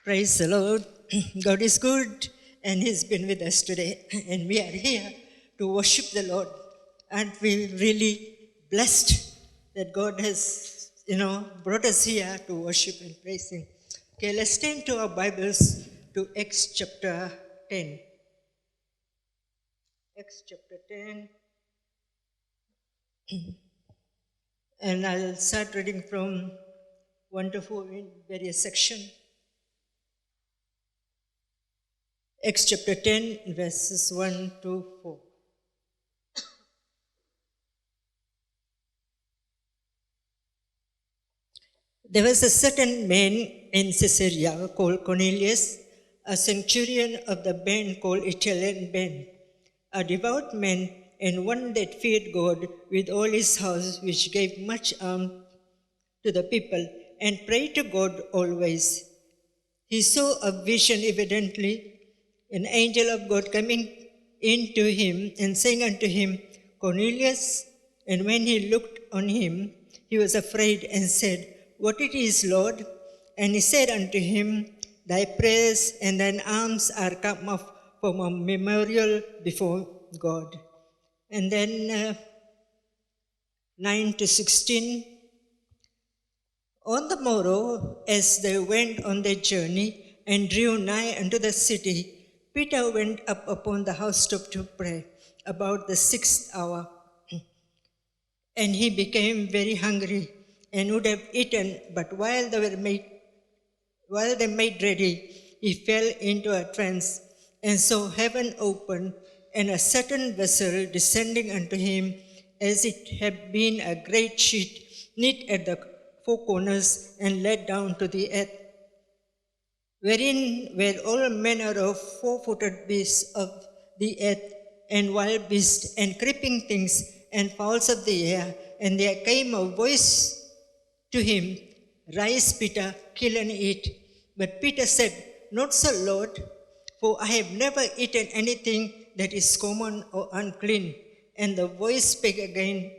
Praise the Lord. God is good and He's been with us today. And we are here to worship the Lord. Aren't we really blessed that God has, brought us here to worship and praise Him? Okay, let's turn to our Bibles to Acts chapter 10. Acts chapter 10. And I'll start reading from 1 to 4 in various sections. Acts chapter 10, verses 1 to 4. There was a certain man in Caesarea called Cornelius, a centurion of the band called Italian band, a devout man and one that feared God with all his house, which gave much alms to the people and prayed to God always. He saw a vision evidently, an angel of God coming into him and saying unto him, Cornelius. And when he looked on him, he was afraid and said, What it is, Lord? And he said unto him, Thy prayers and thine alms are come up for a memorial before God. And then 9 to 16. On the morrow, as they went on their journey and drew nigh unto the city, Peter went up upon the housetop to pray about the 6th hour. And he became very hungry and would have eaten, but while they made ready, he fell into a trance. And so heaven opened, and a certain vessel descending unto him, as it had been a great sheet knit at the four corners and let down to the earth, wherein were all manner of four-footed beasts of the earth, and wild beasts, and creeping things, and fowls of the air. And there came a voice to him, Rise, Peter, kill and eat. But Peter said, Not so, Lord, for I have never eaten anything that is common or unclean. And the voice spake again,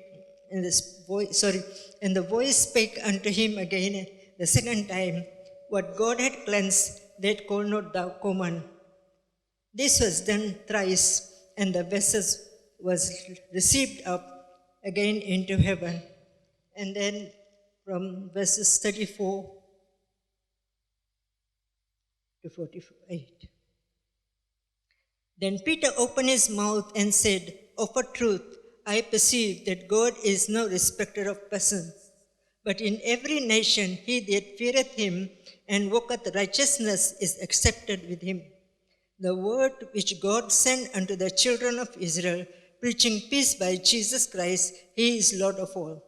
and the voice spake unto him again the second time, What God had cleansed, that call not thou common. This was done thrice, and the vessel was received up again into heaven. And then from verses 34 to 48. Then Peter opened his mouth and said, Of a truth, I perceive that God is no respecter of persons, but in every nation he that feareth him and walketh righteousness is accepted with him. The word which God sent unto the children of Israel, preaching peace by Jesus Christ, he is Lord of all.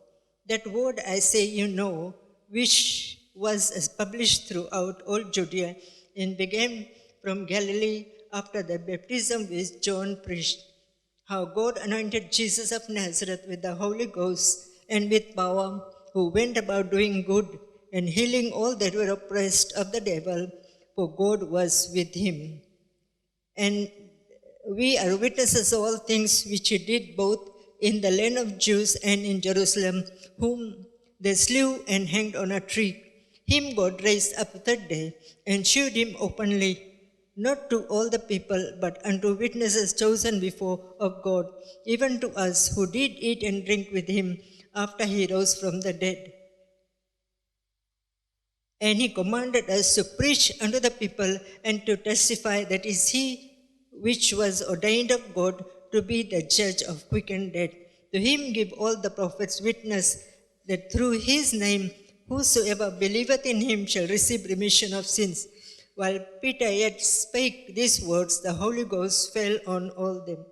That word I say you know, which was published throughout all Judea, and began from Galilee after the baptism which John preached, how God anointed Jesus of Nazareth with the Holy Ghost and with power, who went about doing good and healing all that were oppressed of the devil, for God was with him. And we are witnesses of all things which he did both in the land of Jews and in Jerusalem, whom they slew and hanged on a tree. Him God raised up the third day and shewed him openly, not to all the people, but unto witnesses chosen before of God, even to us who did eat and drink with him after he rose from the dead. And he commanded us to preach unto the people and to testify that is he which was ordained of God to be the judge of quick and dead. To him give all the prophets witness that through his name whosoever believeth in him shall receive remission of sins. While Peter yet spake these words, the Holy Ghost fell on all them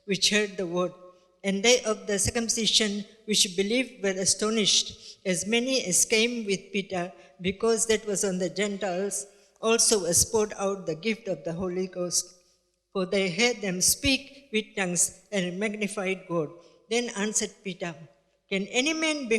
which heard the word. And they of the circumcision which believed were astonished, as many as came with Peter, because that was on the Gentiles, also was poured out the gift of the Holy Ghost. For they heard them speak with tongues and magnified God. Then answered Peter, Can any man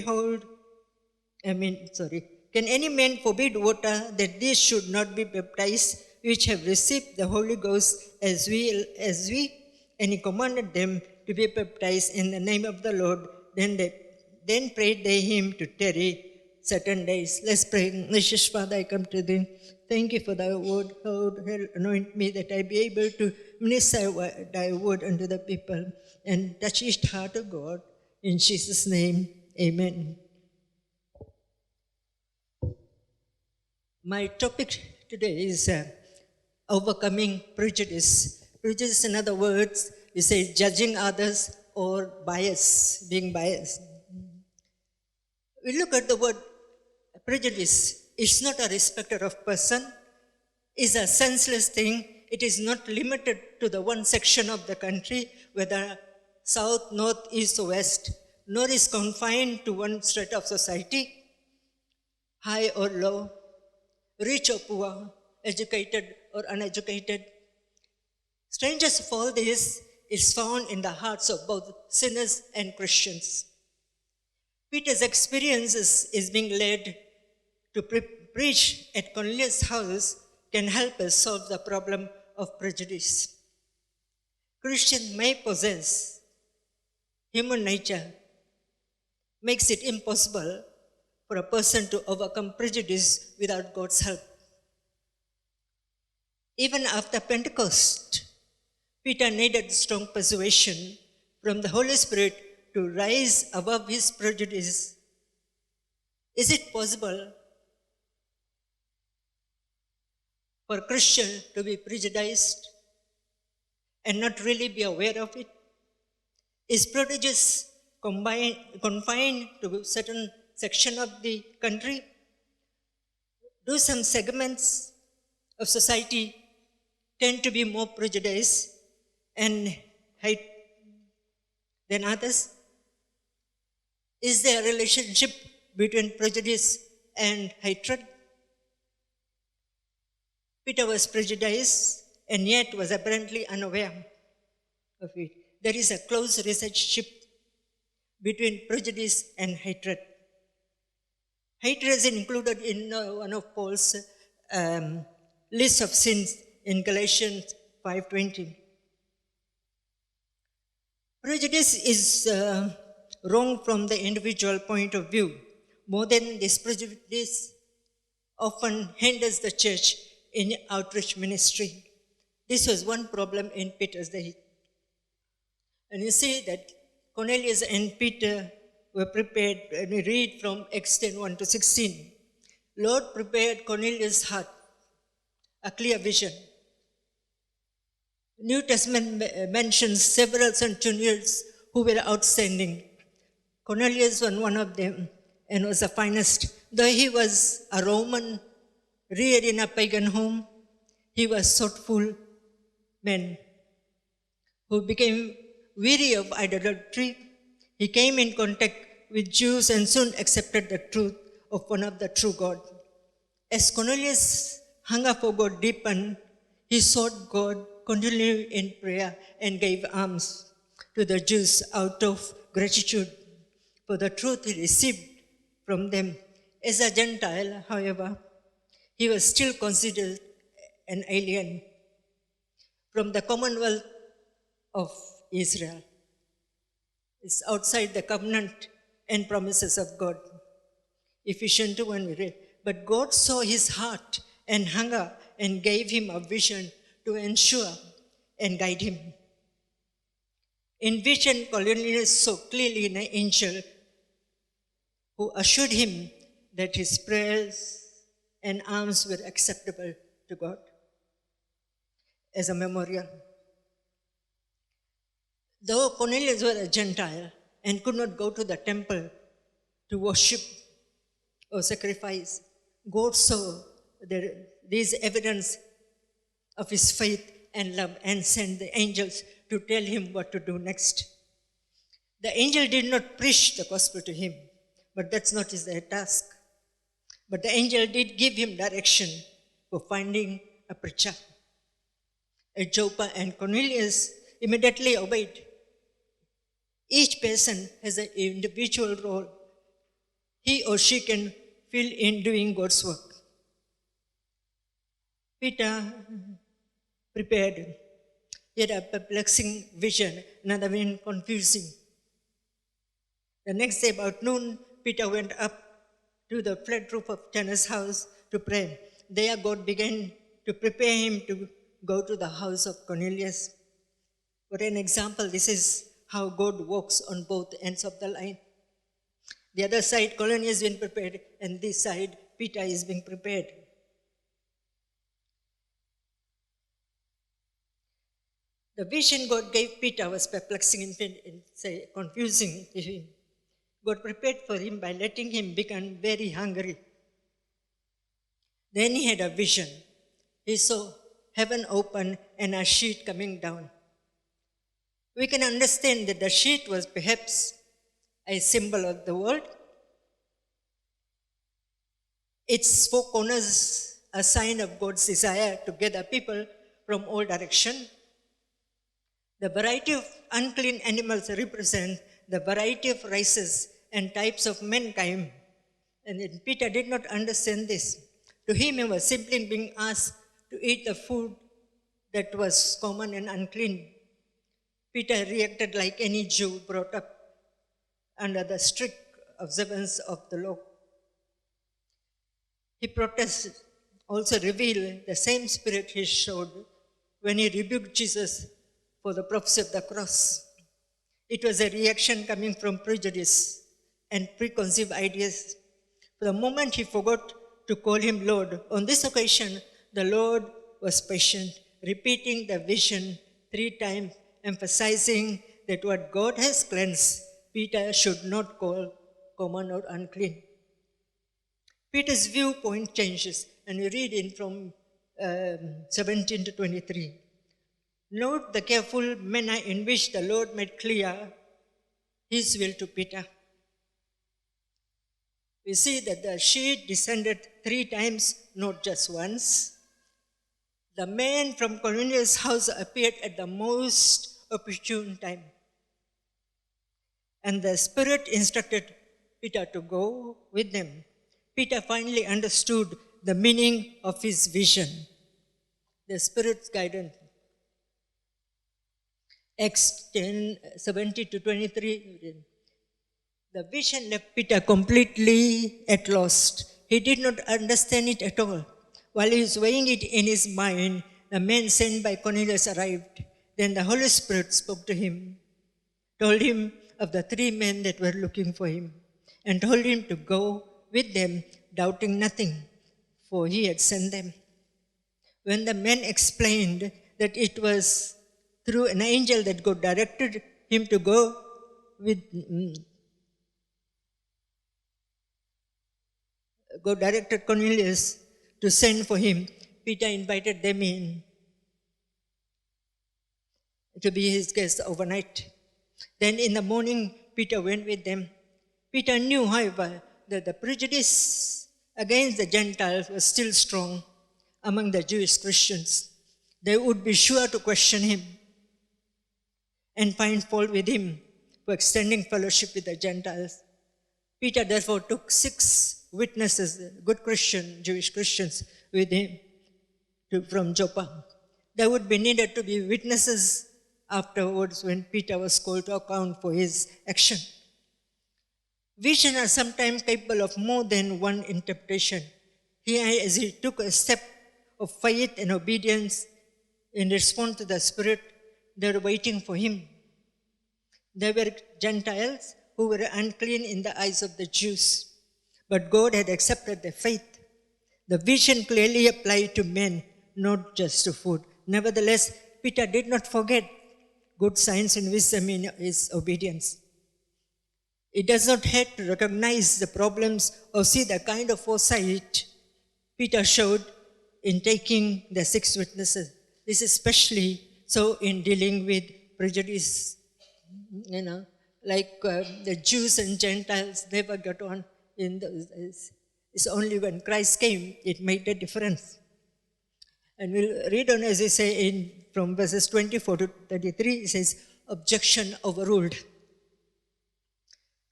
forbid water that these should not be baptized, which have received the Holy Ghost as we? And he commanded them to be baptized in the name of the Lord. Then prayed they him to tarry. certain days. Let's pray. Gracious Father, I come to thee. Thank you for thy word. Lord, anoint me that I be able to minister thy word unto the people and touch each heart of God. In Jesus' name, amen. My topic today is overcoming prejudice. Prejudice, in other words, we say judging others or bias, being biased. We look at the word prejudice. It's not a respecter of person. It's a senseless thing. It is not limited to the one section of the country, whether south, north, east, or west, nor is confined to one strata of society, high or low, rich or poor, educated or uneducated. Strangest of all this is found in the hearts of both sinners and Christians. Peter's experiences is being led to preach at Cornelius' house can help us solve the problem of prejudice. Christians may possess human nature, makes it impossible for a person to overcome prejudice without God's help. Even after Pentecost, Peter needed strong persuasion from the Holy Spirit to rise above his prejudice. Is it possible for a Christian to be prejudiced and not really be aware of it? Is prejudice confined to a certain section of the country? Do some segments of society tend to be more prejudiced and hate than others? Is there a relationship between prejudice and hatred? Peter was prejudiced and yet was apparently unaware of it. There is a close relationship between prejudice and hatred. Hatred is included in one of Paul's list of sins in Galatians 5:20. Prejudice is wrong from the individual point of view. More than this, prejudice often hinders the church in outreach ministry. This was one problem in Peter's day. And you see that Cornelius and Peter were prepared, and we read from Acts 10:1 to 16. Lord prepared Cornelius' heart, a clear vision. New Testament mentions several centurions who were outstanding. Cornelius was one of them and was the finest. Though he was a Roman reared in a pagan home, he was thoughtful man who became weary of idolatry. He came in contact with Jews and soon accepted the truth of one of the true God. As Cornelius' hunger for God deepened, he sought God continually in prayer and gave alms to the Jews out of gratitude for the truth he received from them. As a Gentile, however, he was still considered an alien from the commonwealth of Israel. It's outside the covenant and promises of God. Ephesians 2:1 we read, but God saw his heart and hunger and gave him a vision to ensure and guide him. In vision, Cornelius saw clearly an angel who assured him that his prayers and alms were acceptable to God as a memorial. Though Cornelius was a Gentile and could not go to the temple to worship or sacrifice, God saw these evidence of his faith and love and sent the angels to tell him what to do next. The angel did not preach the gospel to him, but that's not his task. But the angel did give him direction for finding a preacher. At Joppa, and Cornelius immediately obeyed. Each person has an individual role he or she can fill in doing God's work. Peter prepared. He had a perplexing vision, another one confusing. The next day about noon, Peter went up to the flat roof of Tanner's house to pray. There God began to prepare him to go to the house of Cornelius. For an example, this is how God works on both ends of the line. The other side, Cornelius is being prepared, and this side, Peter is being prepared. The vision God gave Peter was perplexing and confusing to him. God prepared for him by letting him become very hungry. Then he had a vision. He saw heaven open and a sheet coming down. We can understand that the sheet was perhaps a symbol of the world. Its four corners, a sign of God's desire to gather people from all directions. The variety of unclean animals represent the variety of races and types of mankind. And Peter did not understand this. To him, he was simply being asked to eat the food that was common and unclean. Peter reacted like any Jew brought up under the strict observance of the law. He protested, also revealed the same spirit he showed when he rebuked Jesus for the prophecy of the cross. It was a reaction coming from prejudice and preconceived ideas. For the moment he forgot to call him Lord. On this occasion, the Lord was patient, repeating the vision 3 times, emphasizing that what God has cleansed, Peter should not call common or unclean. Peter's viewpoint changes, and we read in from 17 to 23. Note the careful manner in which the Lord made clear his will to Peter. We see that the sheet descended 3 times, not just once. The man from Cornelius' house appeared at the most opportune time. And the Spirit instructed Peter to go with them. Peter finally understood the meaning of his vision. The Spirit's guidance. Acts 10, 17 to 23. The vision left Peter completely at lost. He did not understand it at all. While he was weighing it in his mind, the man sent by Cornelius arrived. Then the Holy Spirit spoke to him, told him of the 3 men that were looking for him, and told him to go with them, doubting nothing, for he had sent them. When the men explained that it was through an angel that God directed him to go with, God directed Cornelius to send for him, Peter invited them in to be his guest overnight. Then in the morning, Peter went with them. Peter knew, however, that the prejudice against the Gentiles was still strong among the Jewish Christians. They would be sure to question him and find fault with him for extending fellowship with the Gentiles. Peter therefore took 6 witnesses, good Christian, Jewish Christians, with him from Joppa. There would be needed to be witnesses afterwards when Peter was called to account for his action. Visions are sometimes capable of more than one interpretation. Here, as he took a step of faith and obedience in response to the Spirit, they were waiting for him. They were Gentiles who were unclean in the eyes of the Jews, but God had accepted their faith. The vision clearly applied to men, not just to food. Nevertheless, Peter did not forget good science and wisdom in his obedience. It does not hurt to recognize the problems or see the kind of foresight Peter showed in taking the 6 witnesses. This is especially so in dealing with prejudice. The Jews and Gentiles never got on in those days. It's only when Christ came, it made a difference. And we'll read on, as I say, from verses 24 to 33, it says, objection overruled.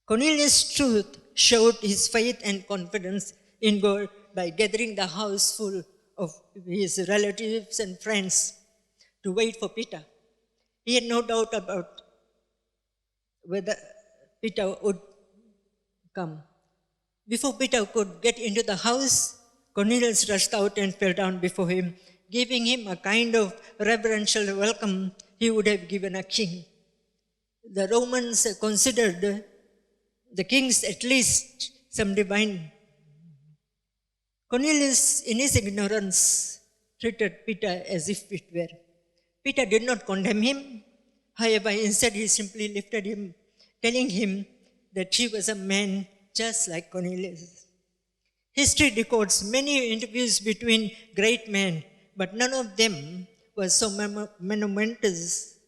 Cornelius' truth showed his faith and confidence in God by gathering the house full of his relatives and friends to wait for Peter. He had no doubt about whether Peter would come. Before Peter could get into the house, Cornelius rushed out and fell down before him, giving him a kind of reverential welcome he would have given a king. The Romans considered the kings at least some divine. Cornelius, in his ignorance, treated Peter as if it were. Peter did not condemn him. However, instead he simply lifted him, telling him that he was a man just like Cornelius. History records many interviews between great men, but none of them was so monumentous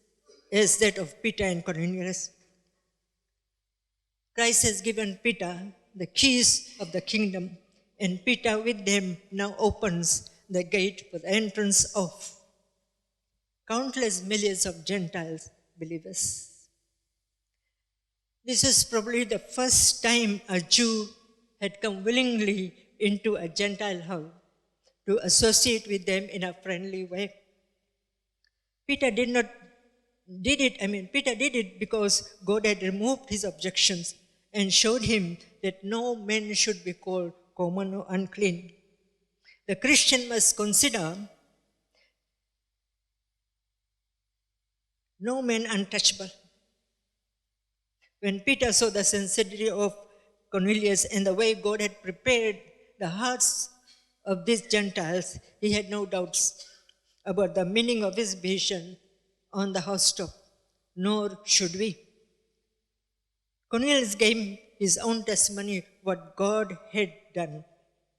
as that of Peter and Cornelius. Christ has given Peter the keys of the kingdom, and Peter with them now opens the gate for the entrance of countless millions of Gentiles believers. This is probably the first time a Jew had come willingly into a Gentile house to associate with them in a friendly way. Peter did it because God had removed his objections and showed him that no man should be called common or unclean. The Christian must consider no man untouchable. When Peter saw the sincerity of Cornelius and the way God had prepared the hearts of these Gentiles, he had no doubts about the meaning of his vision on the housetop, nor should we. Cornelius gave his own testimony what God had done.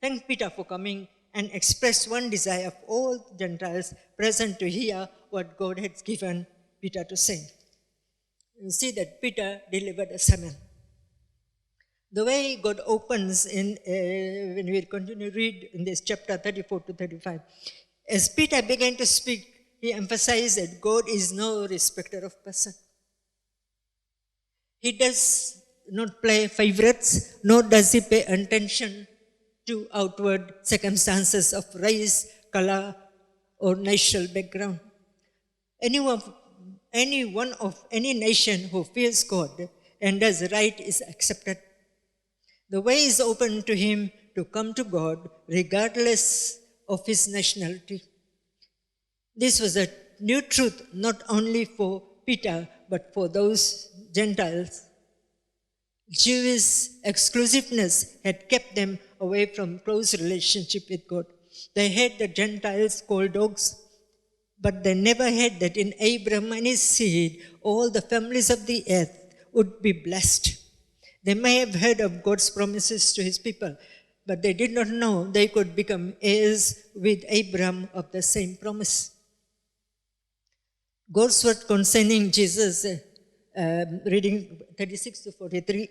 Thanked Peter for coming and expressed one desire of all Gentiles present to hear what God had given Peter to say. You see that Peter delivered a sermon. The way God opens when we continue to read in this chapter 34 to 35, as Peter began to speak, he emphasized that God is no respecter of person. He does not play favorites, nor does he pay attention to outward circumstances of race, color, or national background. Anyone of any nation who fears God and does right is accepted. The way is open to him to come to God regardless of his nationality. This was a new truth not only for Peter but for those Gentiles. Jewish exclusiveness had kept them away from close relationship with God. They had the Gentiles called dogs, but they never had that in Abraham and his seed, all the families of the earth would be blessed. They may have heard of God's promises to his people, but they did not know they could become heirs with Abraham of the same promise. God's word concerning Jesus, reading 36 to 43,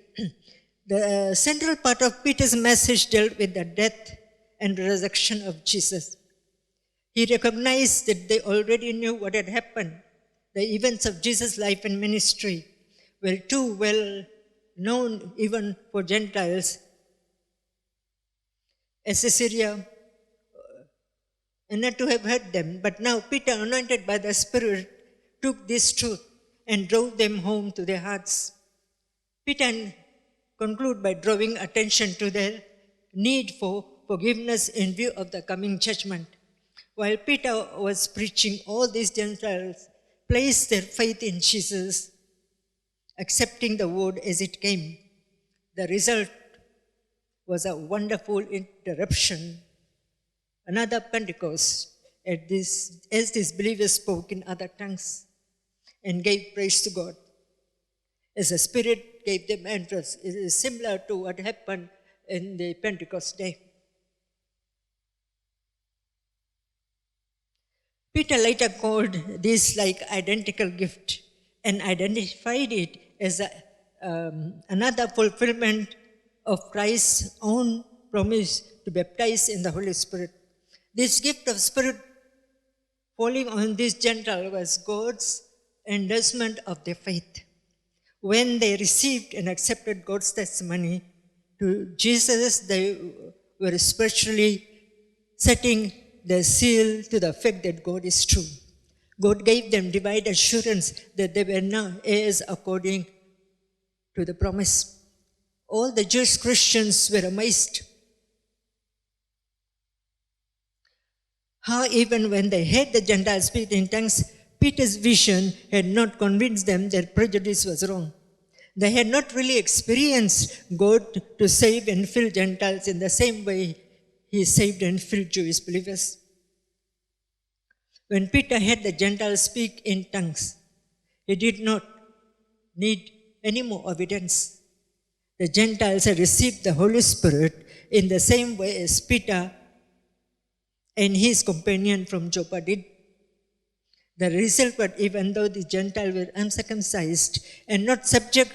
the central part of Peter's message dealt with the death and resurrection of Jesus. He recognized that they already knew what had happened. The events of Jesus' life and ministry were too well known even for Gentiles. Assyria and not to have heard them. But now Peter, anointed by the Spirit, took this truth and drove them home to their hearts. Peter concluded by drawing attention to their need for forgiveness in view of the coming judgment. While Peter was preaching, all these Gentiles placed their faith in Jesus, accepting the word as it came. The result was a wonderful interruption, another Pentecost, as these believers spoke in other tongues and gave praise to God. As the Spirit gave them entrance, it is similar to what happened in the Pentecost day. Peter later called this like identical gift and identified it as another fulfillment of Christ's own promise to baptize in the Holy Spirit. This gift of Spirit falling on this Gentile was God's endorsement of their faith. When they received and accepted God's testimony to Jesus, they were spiritually setting the seal to the fact that God is true. God gave them divine assurance that they were now heirs according to the promise. All the Jewish Christians were amazed. How even when they heard the Gentiles speak in tongues, Peter's vision had not convinced them that prejudice was wrong. They had not really experienced God to save and fill Gentiles in the same way He saved and filled Jewish believers. When Peter heard the Gentiles speak in tongues, he did not need any more evidence. The Gentiles had received the Holy Spirit in the same way as Peter and his companion from Joppa did. The result was, even though the Gentiles were uncircumcised and not subject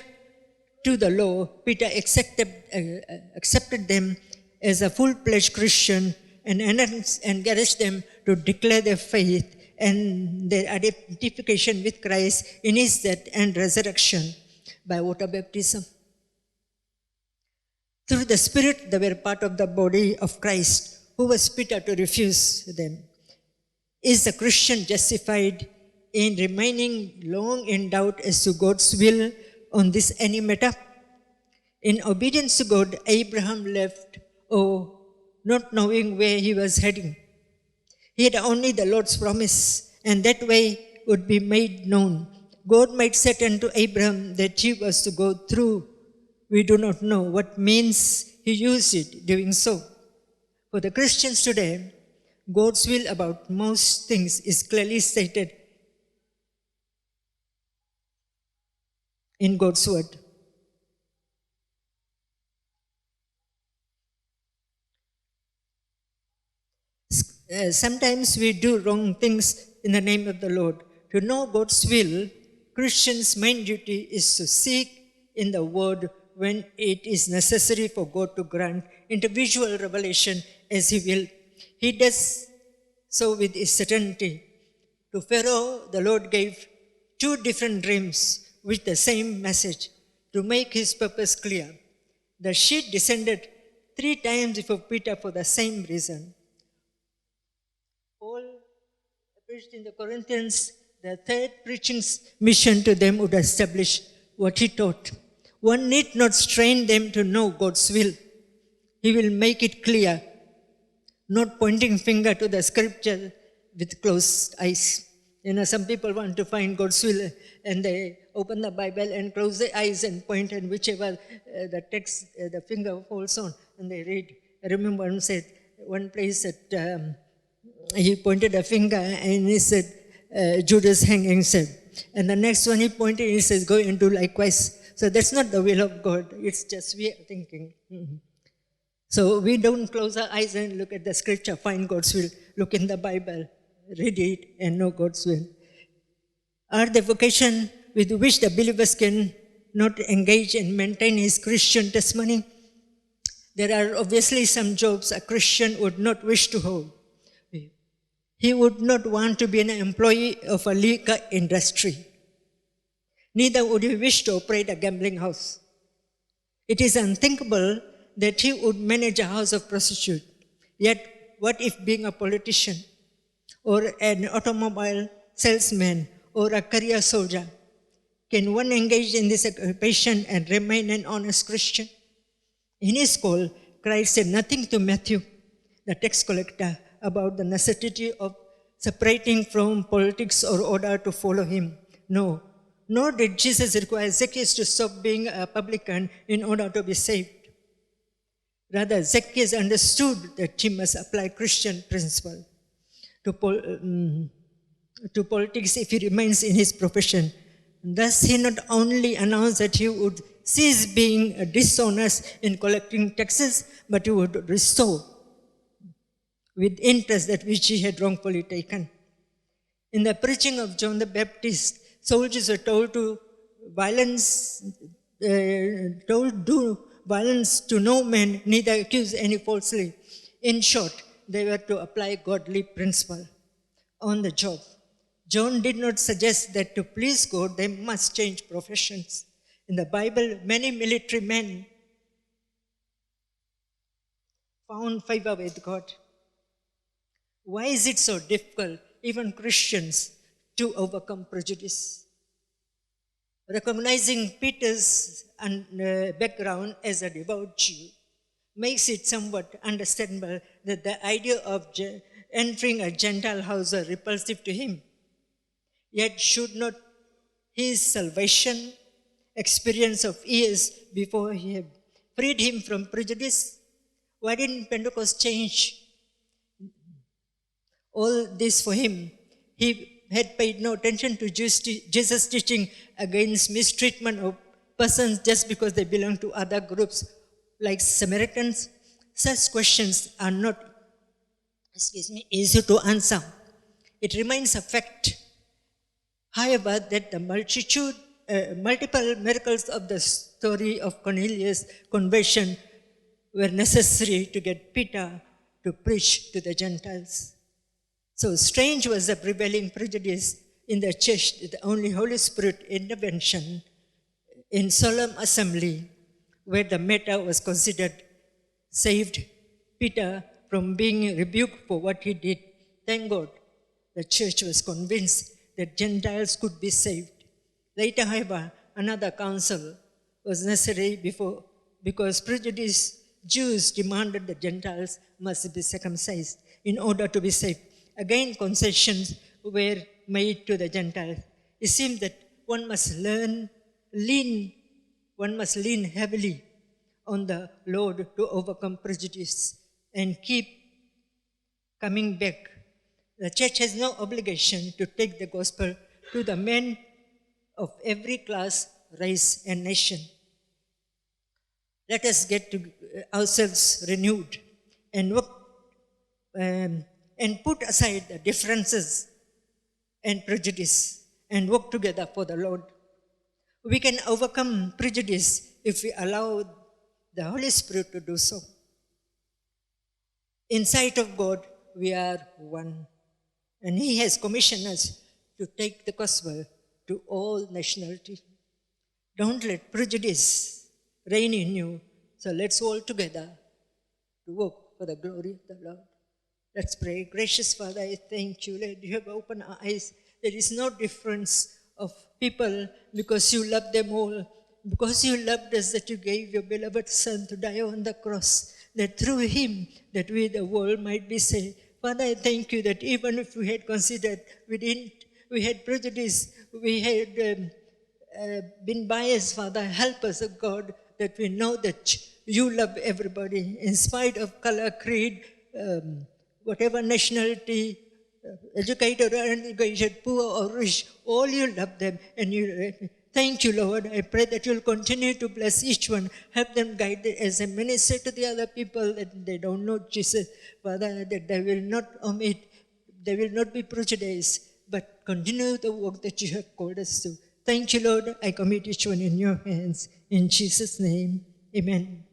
to the law, Peter accepted them as a full-fledged Christian and encouraged them to declare their faith and their identification with Christ in His death and resurrection by water baptism. Through the Spirit, they were part of the body of Christ. Who was Peter to refuse them? Is the Christian justified in remaining long in doubt as to God's will on this any matter? In obedience to God, Abraham left, not knowing where he was heading. He had only the Lord's promise, and that way would be made known. God might say unto Abraham that he was to go through. We do not know what means He used it doing so. For the Christians today, God's will about most things is clearly stated in God's word. Sometimes we do wrong things in the name of the Lord. To know God's will, Christians' main duty is to seek in the word when it is necessary for God to grant individual revelation as He will. He does so with His certainty. To Pharaoh, the Lord gave 2 different dreams with the same message to make His purpose clear. The sheet descended 3 times before Peter for the same reason. Paul preached in the Corinthians, the 3rd preaching mission to them would establish what he taught. One need not strain them to know God's will. He will make it clear, not pointing finger to the scripture with closed eyes. Some people want to find God's will and they open the Bible and close their eyes and point and whichever the text, the finger falls on, and they read. I remember one place that he pointed a finger and he said, Judas hanging said. And the next one he pointed, he says, go and do likewise. So that's not the will of God. It's just we are thinking. Mm-hmm. So we don't close our eyes and look at the scripture, find God's will. Look in the Bible, read it, and know God's will. Are the vocation with which the believers can not engage and maintain his Christian testimony? There are obviously some jobs a Christian would not wish to hold. He would not want to be an employee of a liquor industry. Neither would he wish to operate a gambling house. It is unthinkable that he would manage a house of prostitute. Yet, what if being a politician or an automobile salesman or a career soldier? Can one engage in this occupation and remain an honest Christian? In his call, Christ said nothing to Matthew, the tax collector, about the necessity of separating from politics or order to follow him. No, nor did Jesus require Zacchaeus to stop being a publican in order to be saved. Rather, Zacchaeus understood that he must apply Christian principle to politics if he remains in his profession. Thus, he not only announced that he would cease being dishonest in collecting taxes, but he would restore with interest that which he had wrongfully taken. In the preaching of John the Baptist, soldiers were told do violence to no man, neither accuse any falsely. In short, they were to apply godly principle on the job. John did not suggest that to please God, they must change professions. In the Bible, many military men found favor with God. Why is it so difficult, even Christians, to overcome prejudice? Recognizing Peter's background as a devout Jew makes it somewhat understandable that the idea of entering a Gentile house was repulsive to him. Yet should not his salvation experience of years before he had freed him from prejudice? Why didn't Pentecost change all this for him? He had paid no attention to Jesus' teaching against mistreatment of persons just because they belong to other groups like Samaritans. Such questions are not, easy to answer. It remains a fact, however, that the multiple miracles of the story of Cornelius' conversion were necessary to get Peter to preach to the Gentiles. So strange was the prevailing prejudice in the church that only Holy Spirit intervention in solemn assembly, where the matter was considered, saved Peter from being rebuked for what he did. Thank God, the church was convinced that Gentiles could be saved. Later, however, another council was necessary because prejudiced Jews demanded that Gentiles must be circumcised in order to be saved. Again, concessions were made to the Gentiles. It seems that one must lean heavily on the Lord to overcome prejudice and keep coming back. The church has no obligation to take the gospel to the men of every class, race, and nation. Let us get ourselves renewed and work and put aside the differences and prejudice and work together for the Lord. We can overcome prejudice if we allow the Holy Spirit to do so. In sight of God, we are one. And He has commissioned us to take the gospel to all nationalities. Don't let prejudice reign in you. So let's all together to work for the glory of the Lord. Let's pray. Gracious Father, I thank you that you have opened our eyes. There is no difference of people because you love them all. Because you loved us, that you gave your beloved Son to die on the cross, that through him that we, the world, might be saved. Father, I thank you that even if we had considered, we had prejudice, we had been biased, Father, help us, O God, that we know that you love everybody in spite of color, creed, whatever nationality, educated or uneducated, poor or rich, all you love them. And you thank you, Lord. I pray that you'll continue to bless each one. Help them guide as a minister to the other people that they don't know Jesus. Father, that they will not omit, they will not be prejudiced, but continue the work that you have called us to. Thank you, Lord. I commit each one in your hands. In Jesus' name, amen.